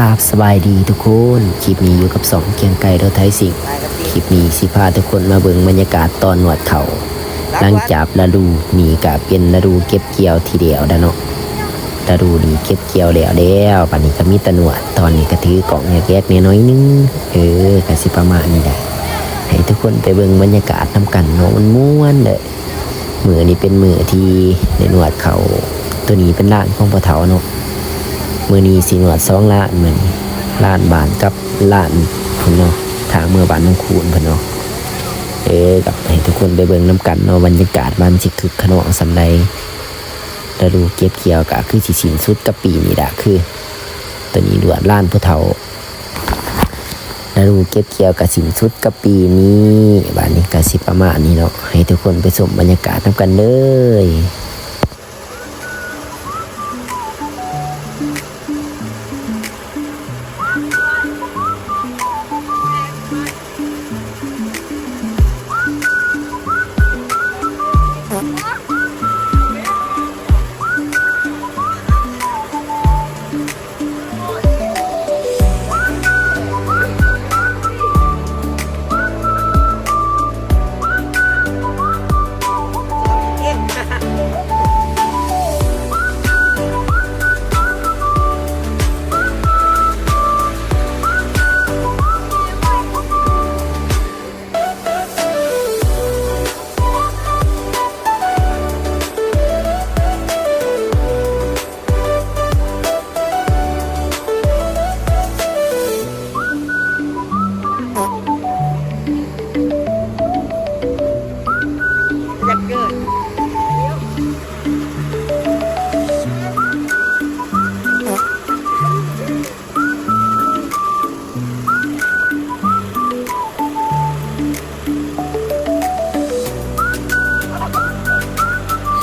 กราบสบายดีทุกคนคลิปนี้อยู่กับสองเกียงไก่เราไทยสิงคลิปนี้สิพาทุกคนมาเบิ่งบรรยากาศตอนหนวดเขาหลังจากฤดูนี้ก็เป็นฤดูเก็บเกี่ยวทีเดียวเนาะฤดูนี้เก็บเกี่ยวแล้วปันนี้ก็มีตะหนวดตอนนี้ก็ถือกล่องแยกๆน้อยนึงก็สิประมาณนี้แหละให้ทุกคนไปเบิ่งบรรยากาศนำกันเนาะมันม่วนเลยมือนี้เป็นมือที่ในหนวดเขาตัวนี้เป็นล้านของพ่อเฒ่าเนาะมือนี้สิหนวด2 ล้านเหมือนล้านบาทกับล้านพุ่นเนาะทางเมื่อบานน้องคูณพุ่นเนาะกับให้ทุกคนไปเบิ่งน้ำกันเนาะบรรยากาศมันสิคึกขนองสำใดฤดูเก็บเกี่ยวก็คือสิสิ้นสุดกับปีนี้แหละคือตัวนี้หนวดล้านพ่อเฒ่าฤดูเก็บเกี่ยวกับสิ้นสุดกับปีนี้บ้านนี้ก็สิประมาณนี้เนาะให้ทุกคนไปชมบรรยากาศน้ำกันเลย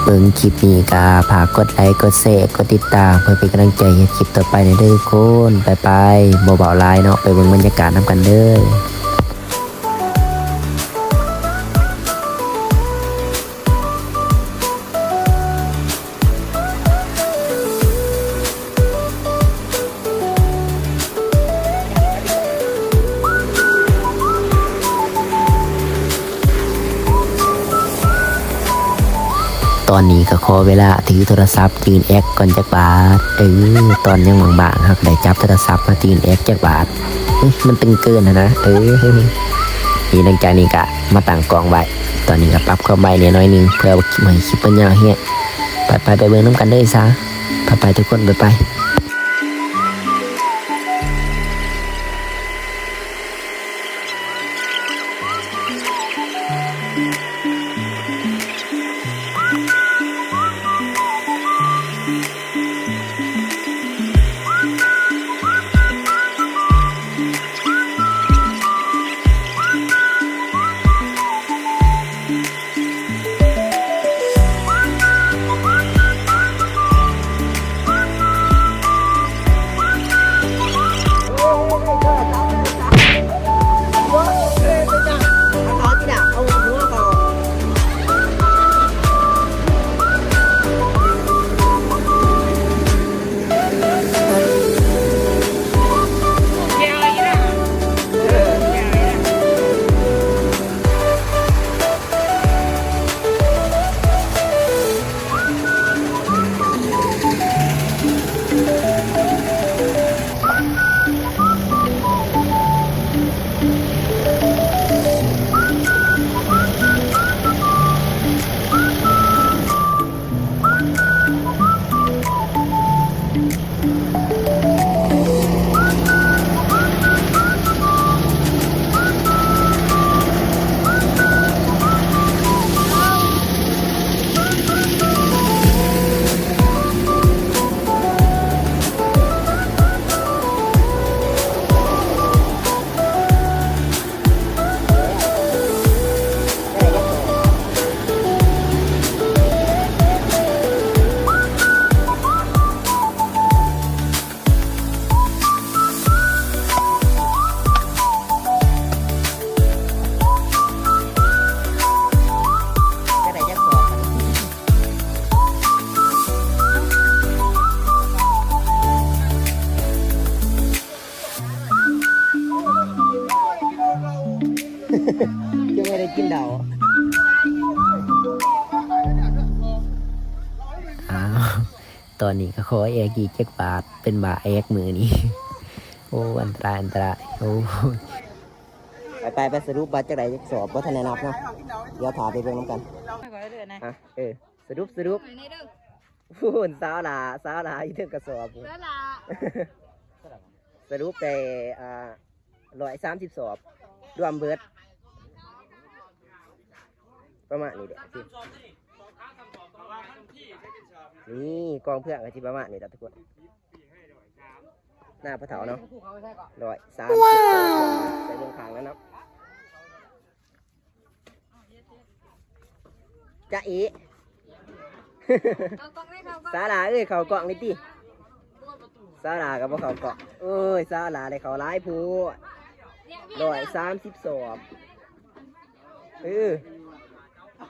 เบิ่งคลิปนี้ก็ฝากกดไลค์กดแชร์กดติดตามเพื่อเป็นกำลังใจให้คลิปต่อไปในเด้อทุกคนไปบ่เบาลายเนาะไปเบิ่งบรรยากาศนำกันเด้อตอนนี้ก็ขอเวลาถือโทรศัพท์ยืนแอคก่อนจักบาทตอนยังบางๆครับได้จับโทรศัพท์มายืนแอคจักบาทมันตึงเกินนะนี่หลังจากนี้ก็มาตั้งกล้องไว้ตอนนี้ก็ปรับเข้าไปเนี่ยน้อยนึงเพื่อไม่ให้คลิปมันยาวเฮียไปเบิ่งน้ำกันเลยซะไปทุกคนไป เดาอ้าวตอนนี้ก็ขอแอกอีกจักบาทเป็นบาแอกมือนี้โอ้อันตรายอันตรายโอ้ไปสรุปบัตรจากไหนสอบว่าทันนับเนาะเดี๋ยวถามไปเบิ่งน้ำกันสรุปพูนสาวหลาอยู่ถึงกระสอบสรุปไป130 สอบรวมเบิดประมาณนี้เด็กนี่กองเพื่อนกันที่ประมาณนี้ทุกคนหน้าพระเถาเนาะ130 สอบใส่เบื้องข้างแล้วเนาะจะอีสาลาเขาเกาะนี่ติสาลากับพวกเขาเกาะสาลาเลยเขาร้ายผู้130 สอบ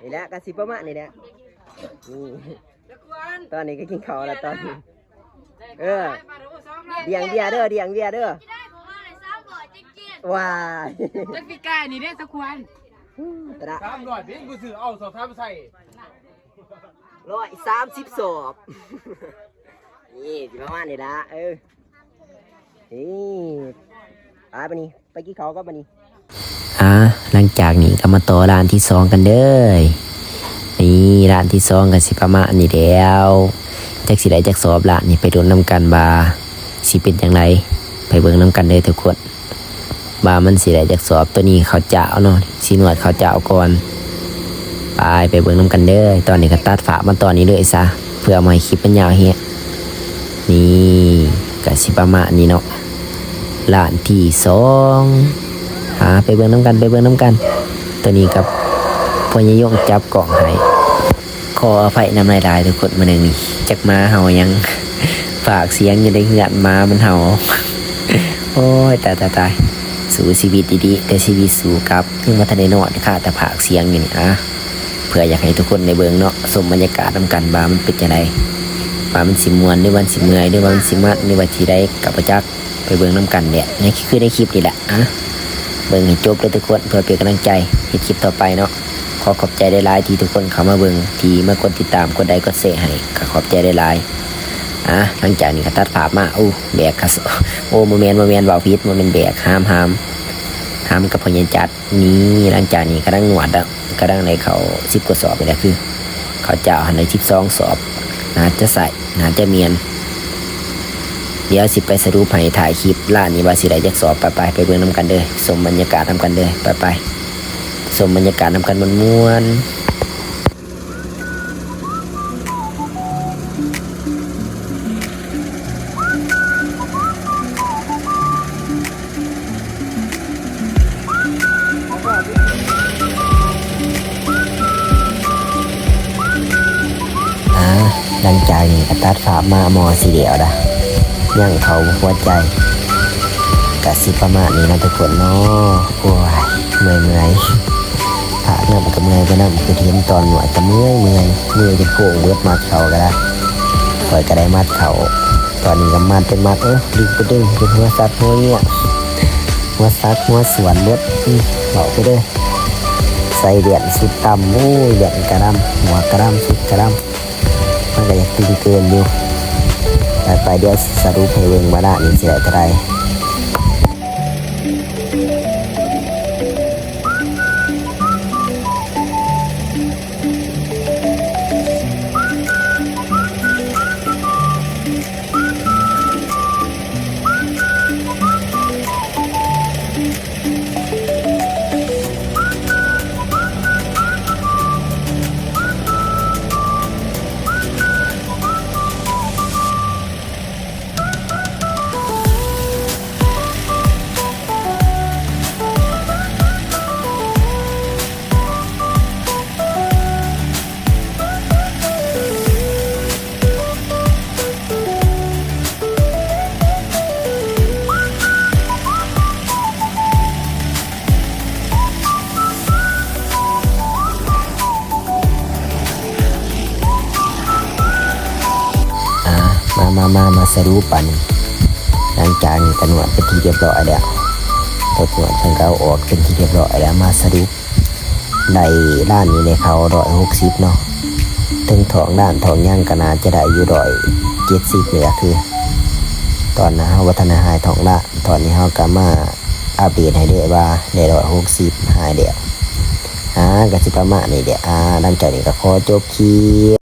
นี่แหละกระสิบประมาณนี่แหละนี่ตอนนี้ก็กินข้าวแล้วตอนนี้เดียงเบียเด้อว้ายจะปีกายนี่ได้สักวัน300เป็นกูซื้อเอาสอบทำใส่130 สอบนี่สิประมาณนี้ละนี่ไปนี่ไปกินข้าวก็ไปนี่หลังจากนี้ก็มาต่อร้านที่2กันเด้อนี่ร้านที่2กันสิประมาณนี้แล้วจักสิได้จักสอบละนี่ไปดูน้ำกันบาสิเป็นอย่างไรไปเบิ่งน้ำกันเลยทุกคนบามันสิได้จักสอบตัวนี้เขาเจ้าเนาะสีหนวดเขาเจ้าก่อนไปเบิ่งน้ำกันเด้อตอนนี้ก็ตัดฝามันตอนนี้เลยซะเพื่อมาให้คลิปมันยาวเฮียนี่ก็สิประมาณนี้เนาะร้านที่2ไปเบิ่งน้ำกันตัวนี้กับพ่อยยงจับกล่องให้ขออภัยนำลายทุกคนมาหนึ่งนี่จักมาเห่ายังฝากเสียงอยู่ในเหือนมามันเห่าโอ้ยตายสู่ชีวิตดีๆแต่ชีวิตสู่กับยังมาทันได้นอนค่ะแต่ผากเสียงอยู่นี่เพื่ออยากให้ทุกคนในเบิ่งเนาะสมบรรยากาศนำกันบามันเป็นยังไงบามันสิมวนหรือวันสิเมื่อยหรือวันสิมัดหรือวันที่ได้กับประจักษ์ไปเบิ่งน้ำกันเนี่ยนี่คือในคลิปนี่แหละเบิ่งให้จบเลยทุกคนเพื่อเป็นกำลังใจให้คลิปต่อไปเนาะขอขอบใจได้หลายที่ทุกคนเข้ามาเบิ่งที่มากดติดตามกดไลค์กดแชร์ให้ก็ขอบใจได้หลายหลังจากนี้ก็ตัดภาพมาแบกค่ะโมเมนต์เบาพิษโมเมนต์แบกห้ามกับพยัญจัดนี้หลังจากนี้กระดังหนวดแล้วกระดังในเขา10 กว่าสอบไปแล้วคือเขาเจ้าหันใน12 สอบน่าจะใส่น่าจะเมียนเดี๋ยวสิไปสรุปให้ถ่ายคลิปล่านี้ว่าสิได้จักสอบไปเบิ่งน้ำกันเด้อชมบรรยากาศน้ำกันเด้อไปชมบรรยากาศน้ำกันม่วนหลังจากนี้ก็ตัดภาพมามอสีเดียวย่างเขาหัวใจกะสิประมาณนี้นะทุกคนเนาะโอ้ยเมื่อยพระนั่นก็เมื่อยไปนั่นคือเทียนตอนหน่วยก็เมื่อยจะโค้งเบิดมัดเขาก็ได้คอยก็ได้มัดเขาตอนนี้ก็มัดเป็นมัดดึงไปดึงเป็นหัวซัดหัวเงี้ยหัวซัดหัวสวนเบิดเหล่าไปเด้อใส่เหรียญสุดต่ำเหรียญกระดำหัวกระดำสุดกระดำมันก็ยังตึงเกินอยู่ไปเดี๋ยวสรุปให้เบิ่งมาได้นี่สิได้เท่าไหร่มาสรุปปันหลังจากนี้กันหนวดเป็นที่เรียบร้อยแล้วตรวจเพิ่งเอาออกเป็นที่เรียบร้อยแล้วมาสรุป ได้ล้านนี้ในเขา160เนาะถึงทองด้านทองย่างก็น่าจะได้อยู่170เหลือคือ ตอนนั้นเฮาวัฒนาหายทองละตอนนี้เฮาก็มาอัปเดตให้ด้วยว่าได้160หายเดียวก็สิประมาณนี้เดี๋ยวหลังจากนี้ก็ขอจบคลิป